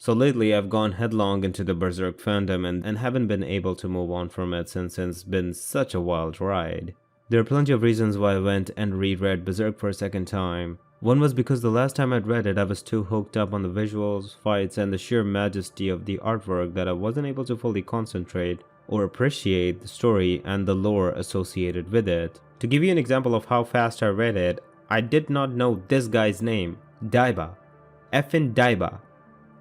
So lately I've gone headlong into the Berserk fandom and haven't been able to move on from it since it's been such a wild ride. There are plenty of reasons why I went and reread Berserk for a second time. One was because the last time I'd read it I was too hooked up on the visuals, fights, and the sheer majesty of the artwork that I wasn't able to fully concentrate or appreciate the story and the lore associated with it. To give you an example of how fast I read it, I did not know this guy's name, Daiba. Effin Daiba.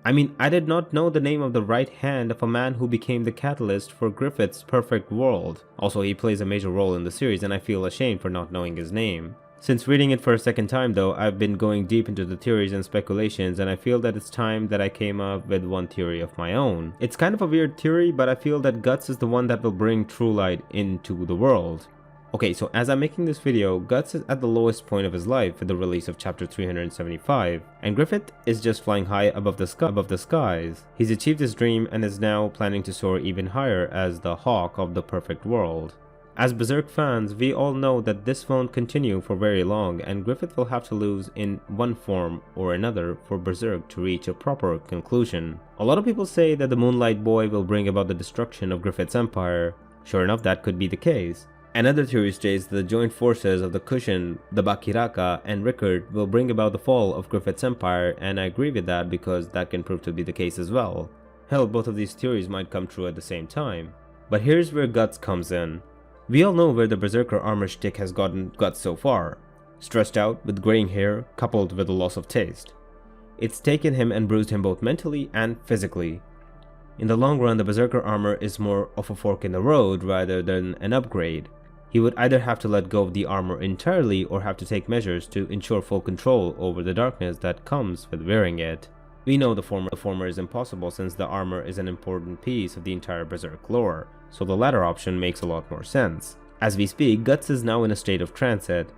I mean, I did not know the name of the right hand of a man who became the catalyst for Griffith's perfect world. Also, he plays a major role in the series and I feel ashamed for not knowing his name. Since reading it for a second time though, I've been going deep into the theories and speculations and I feel that it's time that I came up with one theory of my own. It's kind of a weird theory, but I feel that Guts is the one that will bring true light into the world. Okay, so as I'm making this video, Guts is at the lowest point of his life with the release of chapter 375, and Griffith is just flying high above the skies. He's achieved his dream and is now planning to soar even higher as the hawk of the perfect world. As Berserk fans, we all know that this won't continue for very long and Griffith will have to lose in one form or another for Berserk to reach a proper conclusion. A lot of people say that the Moonlight Boy will bring about the destruction of Griffith's empire. Sure enough, that could be the case. Another theory states that the joint forces of the Kushin, the Bakiraka, and Rickard will bring about the fall of Griffith's empire, and I agree with that because that can prove to be the case as well. Hell, both of these theories might come true at the same time. But here's where Guts comes in. We all know where the Berserker armor shtick has gotten Guts so far. Stressed out, with graying hair, coupled with a loss of taste. It's taken him and bruised him both mentally and physically. In the long run, the Berserker armor is more of a fork in the road rather than an upgrade. He would either have to let go of the armor entirely or have to take measures to ensure full control over the darkness that comes with wearing it. We know the former is impossible since the armor is an important piece of the entire Berserk lore, so the latter option makes a lot more sense. As we speak, Guts is now in a state of transit.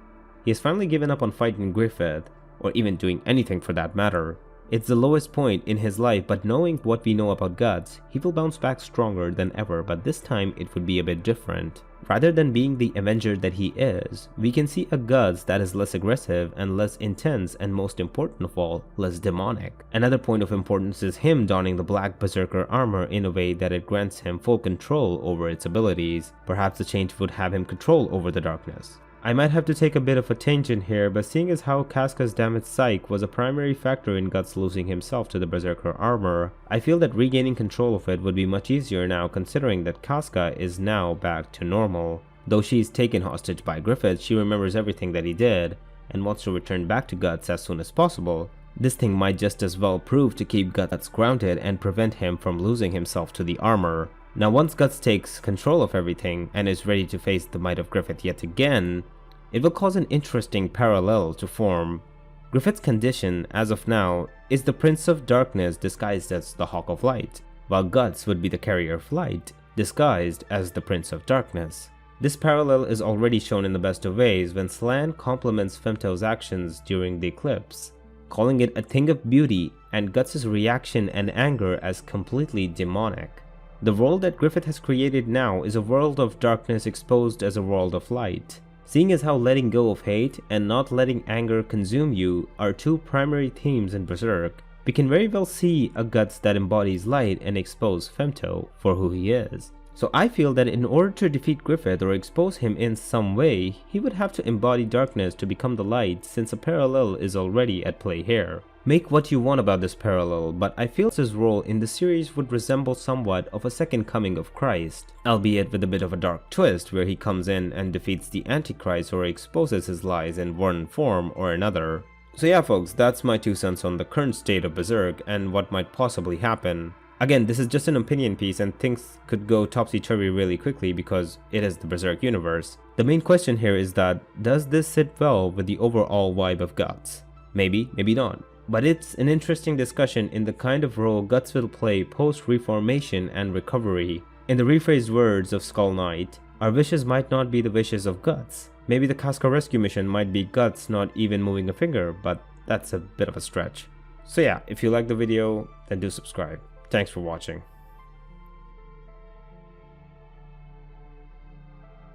He has finally given up on fighting Griffith, or even doing anything for that matter. It's the lowest point in his life, but knowing what we know about Guts, he will bounce back stronger than ever, but this time it would be a bit different. Rather than being the Avenger that he is, we can see a Guts that is less aggressive and less intense and most important of all, less demonic. Another point of importance is him donning the black Berserker armor in a way that it grants him full control over its abilities. Perhaps the change would have him control over the darkness. I might have to take a bit of a tangent here, but seeing as how Casca's damaged psyche was a primary factor in Guts losing himself to the Berserker armor, I feel that regaining control of it would be much easier now considering that Casca is now back to normal. Though she is taken hostage by Griffith, she remembers everything that he did and wants to return back to Guts as soon as possible. This thing might just as well prove to keep Guts grounded and prevent him from losing himself to the armor. Now once Guts takes control of everything and is ready to face the might of Griffith yet again, it will cause an interesting parallel to form. Griffith's condition, as of now, is the Prince of Darkness disguised as the Hawk of Light, while Guts would be the Carrier of Light, disguised as the Prince of Darkness. This parallel is already shown in the best of ways when Slan compliments Femto's actions during the eclipse, calling it a thing of beauty and Guts' reaction and anger as completely demonic. The world that Griffith has created now is a world of darkness exposed as a world of light. Seeing as how letting go of hate and not letting anger consume you are two primary themes in Berserk, we can very well see a Guts that embodies light and expose Femto for who he is. So I feel that in order to defeat Griffith or expose him in some way, he would have to embody darkness to become the light since a parallel is already at play here. Make what you want about this parallel, but I feel his role in the series would resemble somewhat of a second coming of Christ, albeit with a bit of a dark twist where he comes in and defeats the Antichrist or exposes his lies in one form or another. So yeah folks, that's my 2 cents on the current state of Berserk and what might possibly happen. Again, this is just an opinion piece and things could go topsy-turvy really quickly because it is the Berserk universe. The main question here is that, does this sit well with the overall vibe of Guts? Maybe, maybe not. But it's an interesting discussion in the kind of role Guts will play post-reformation and recovery. In the rephrased words of Skull Knight, our wishes might not be the wishes of Guts. Maybe the Casca rescue mission might be Guts not even moving a finger, but that's a bit of a stretch. So yeah, if you like the video, then do subscribe. Thanks for watching.